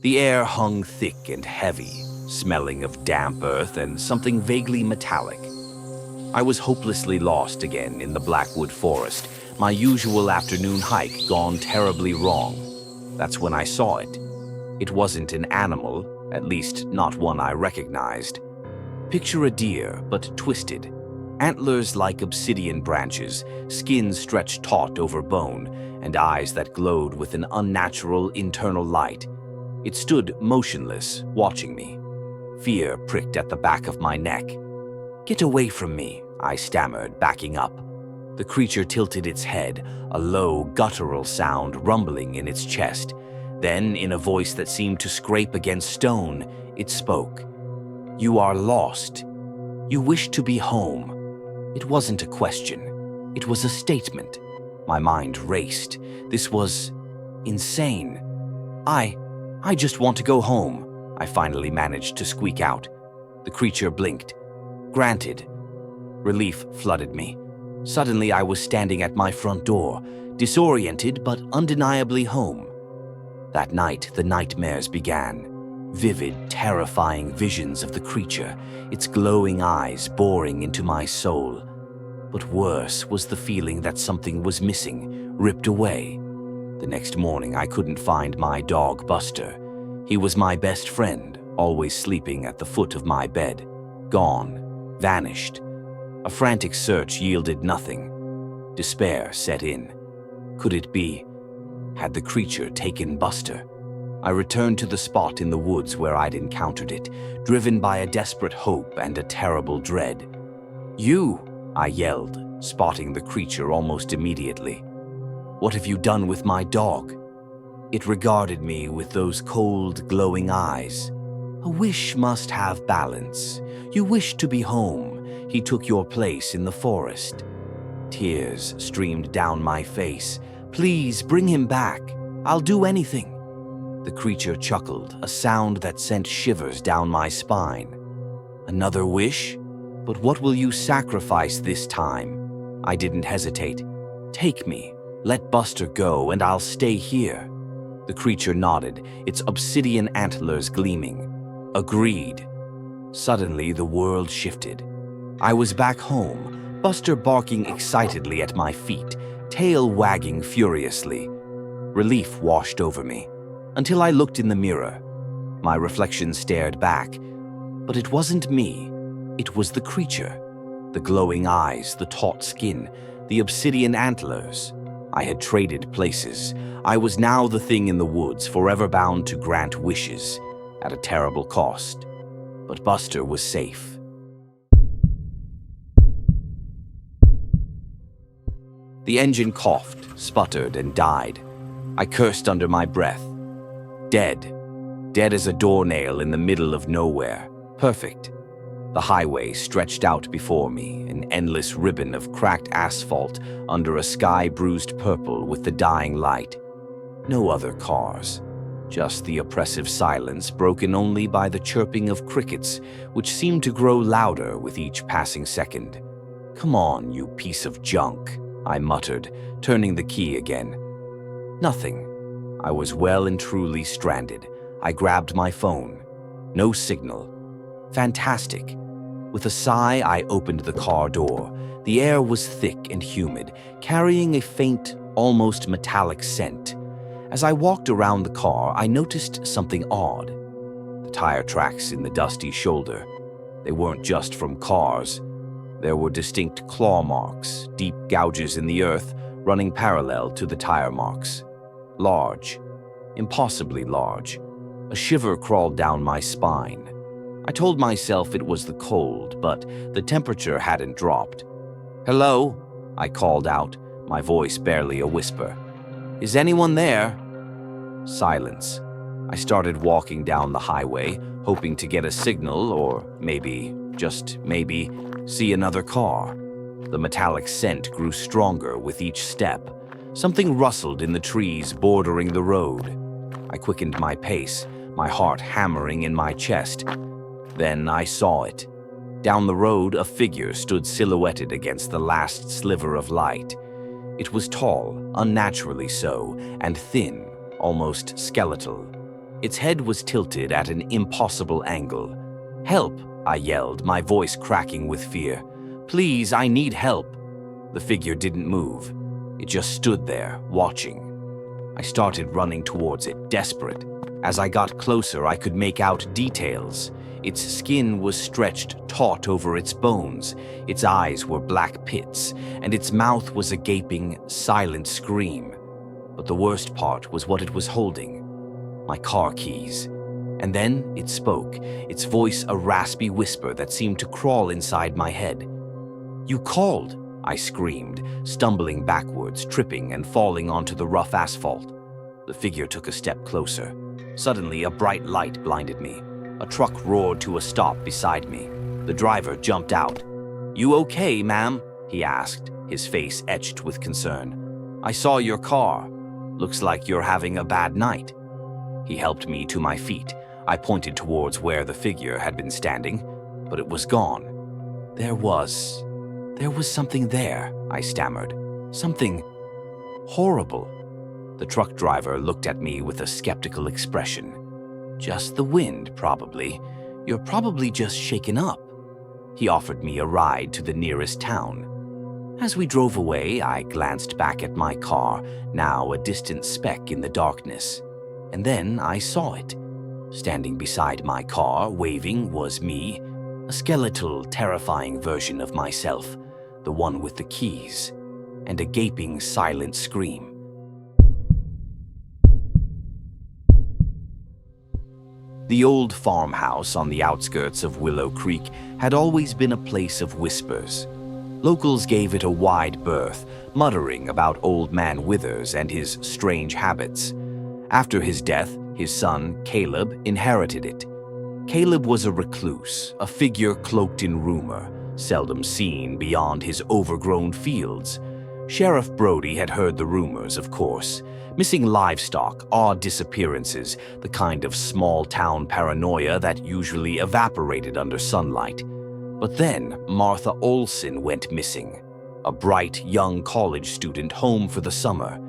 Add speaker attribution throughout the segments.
Speaker 1: The air hung thick and heavy, smelling of damp earth and something vaguely metallic. I was hopelessly lost again in the Blackwood Forest, my usual afternoon hike gone terribly wrong. That's when I saw it. It wasn't an animal, at least not one I recognized. Picture a deer, but twisted. Antlers like obsidian branches, skin stretched taut over bone, and eyes that glowed with an unnatural internal light. It stood motionless, watching me. Fear pricked at the back of my neck. "Get away from me," I stammered, backing up. The creature tilted its head, a low, guttural sound rumbling in its chest. Then, in a voice that seemed to scrape against stone, it spoke. "You are lost. You wish to be home." It wasn't a question. It was a statement. My mind raced. This was insane. I just want to go home," I finally managed to squeak out. The creature blinked. "Granted." Relief flooded me. Suddenly I was standing at my front door, disoriented but undeniably home. That night, the nightmares began. Vivid, terrifying visions of the creature, its glowing eyes boring into my soul. But worse was the feeling that something was missing, ripped away. The next morning, I couldn't find my dog, Buster. He was my best friend, always sleeping at the foot of my bed. Gone, vanished. A frantic search yielded nothing. Despair set in. Could it be? Had the creature taken Buster? I returned to the spot in the woods where I'd encountered it, driven by a desperate hope and a terrible dread. "You!" I yelled, spotting the creature almost immediately. "What have you done with my dog?" It regarded me with those cold, glowing eyes. "A wish must have balance. You wish to be home. He took your place in the forest." Tears streamed down my face. "Please bring him back. I'll do anything." The creature chuckled, a sound that sent shivers down my spine. "Another wish? But what will you sacrifice this time?" I didn't hesitate. "Take me. Let Buster go, and I'll stay here." The creature nodded, its obsidian antlers gleaming. "Agreed." Suddenly, the world shifted. I was back home, Buster barking excitedly at my feet, tail wagging furiously. Relief washed over me, until I looked in the mirror. My reflection stared back, but it wasn't me. It was the creature. The glowing eyes, the taut skin, the obsidian antlers. I had traded places. I was now the thing in the woods, forever bound to grant wishes, at a terrible cost. But Buster was safe. The engine coughed, sputtered, and died. I cursed under my breath. Dead. Dead as a doornail in the middle of nowhere. Perfect. The highway stretched out before me, an endless ribbon of cracked asphalt under a sky bruised purple with the dying light. No other cars. Just the oppressive silence broken only by the chirping of crickets, which seemed to grow louder with each passing second. "Come on, you piece of junk," I muttered, turning the key again. Nothing. I was well and truly stranded. I grabbed my phone. No signal. Fantastic. With a sigh, I opened the car door. The air was thick and humid, carrying a faint, almost metallic scent. As I walked around the car, I noticed something odd. The tire tracks in the dusty shoulder. They weren't just from cars. There were distinct claw marks, deep gouges in the earth, running parallel to the tire marks. Large. Impossibly large. A shiver crawled down my spine. I told myself it was the cold, but the temperature hadn't dropped. "Hello?" I called out, my voice barely a whisper. "Is anyone there?" Silence. I started walking down the highway, hoping to get a signal or maybe, just maybe, see another car. The metallic scent grew stronger with each step. Something rustled in the trees bordering the road. I quickened my pace, my heart hammering in my chest. Then I saw it. Down the road, a figure stood silhouetted against the last sliver of light. It was tall, unnaturally so, and thin, almost skeletal. Its head was tilted at an impossible angle. "Help!" I yelled, my voice cracking with fear. "Please, I need help." The figure didn't move. It just stood there, watching. I started running towards it, desperate. As I got closer, I could make out details. Its skin was stretched taut over its bones, its eyes were black pits, and its mouth was a gaping, silent scream. But the worst part was what it was holding. My car keys. And then it spoke, its voice a raspy whisper that seemed to crawl inside my head. "You called!" I screamed, stumbling backwards, tripping and falling onto the rough asphalt. The figure took a step closer. Suddenly, a bright light blinded me. A truck roared to a stop beside me. The driver jumped out. "You okay, ma'am?" he asked, his face etched with concern. "I saw your car. Looks like you're having a bad night." He helped me to my feet. I pointed towards where the figure had been standing, but it was gone. There was something there, I stammered. Something horrible. The truck driver looked at me with a skeptical expression. "Just the wind, probably. You're probably just shaken up." He offered me a ride to the nearest town. As we drove away, I glanced back at my car, now a distant speck in the darkness. And then I saw it. Standing beside my car, waving, was me, a skeletal, terrifying version of myself, the one with the keys, and a gaping, silent scream. The old farmhouse on the outskirts of Willow Creek had always been a place of whispers. Locals gave it a wide berth, muttering about Old Man Withers and his strange habits. After his death, his son, Caleb, inherited it. Caleb was a recluse, a figure cloaked in rumor, seldom seen beyond his overgrown fields. Sheriff Brody had heard the rumors, of course. Missing livestock, odd disappearances, the kind of small-town paranoia that usually evaporated under sunlight. But then Martha Olson went missing, a bright young college student home for the summer,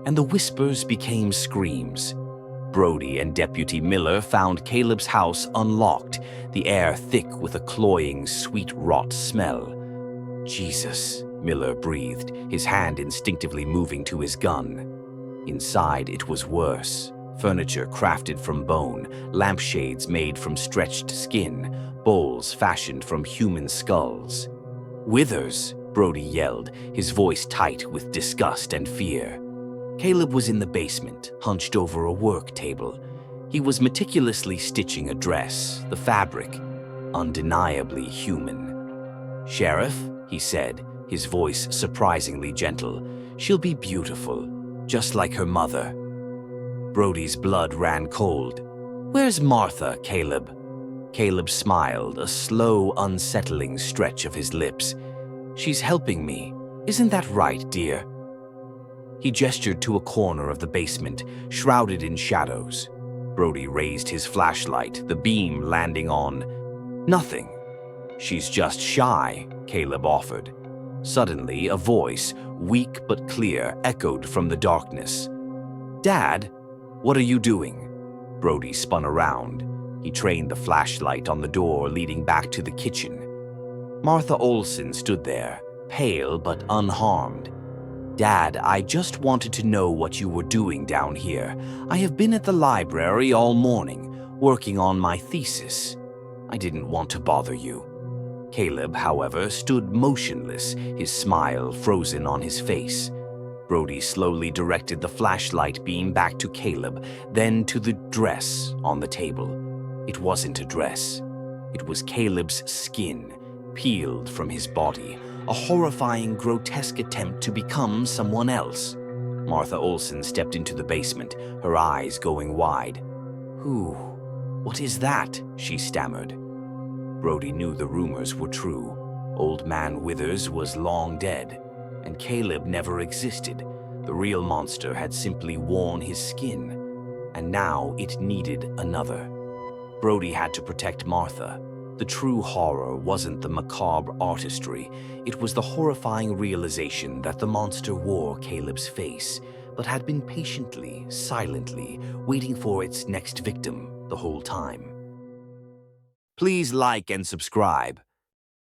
Speaker 1: and the whispers became screams. Brody and Deputy Miller found Caleb's house unlocked, the air thick with a cloying, sweet rot smell. "Jesus," Miller breathed, his hand instinctively moving to his gun. Inside, it was worse. Furniture crafted from bone, lampshades made from stretched skin, bowls fashioned from human skulls. "Withers!" Brody yelled, his voice tight with disgust and fear. Caleb was in the basement, hunched over a work table. He was meticulously stitching a dress, the fabric, undeniably human. "Sheriff," he said, his voice surprisingly gentle, "she'll be beautiful, just like her mother." Brody's blood ran cold. "Where's Martha, Caleb?" Caleb smiled, a slow, unsettling stretch of his lips. "She's helping me. Isn't that right, dear?" He gestured to a corner of the basement, shrouded in shadows. Brody raised his flashlight, the beam landing on nothing. "She's just shy," Caleb offered. Suddenly, a voice, weak but clear, echoed from the darkness. "Dad, what are you doing?" Brody spun around. He trained the flashlight on the door leading back to the kitchen. Martha Olson stood there, pale but unharmed. "Dad, I just wanted to know what you were doing down here. I have been at the library all morning, working on my thesis. I didn't want to bother you." Caleb, however, stood motionless, his smile frozen on his face. Brody slowly directed the flashlight beam back to Caleb, then to the dress on the table. It wasn't a dress. It was Caleb's skin, peeled from his body, a horrifying, grotesque attempt to become someone else. Martha Olson stepped into the basement, her eyes going wide. What is that?" she stammered. Brody knew the rumors were true. Old Man Withers was long dead, and Caleb never existed. The real monster had simply worn his skin, and now it needed another. Brody had to protect Martha. The true horror wasn't the macabre artistry. It was the horrifying realization that the monster wore Caleb's face, but had been patiently, silently waiting for its next victim the whole time. Please like and subscribe.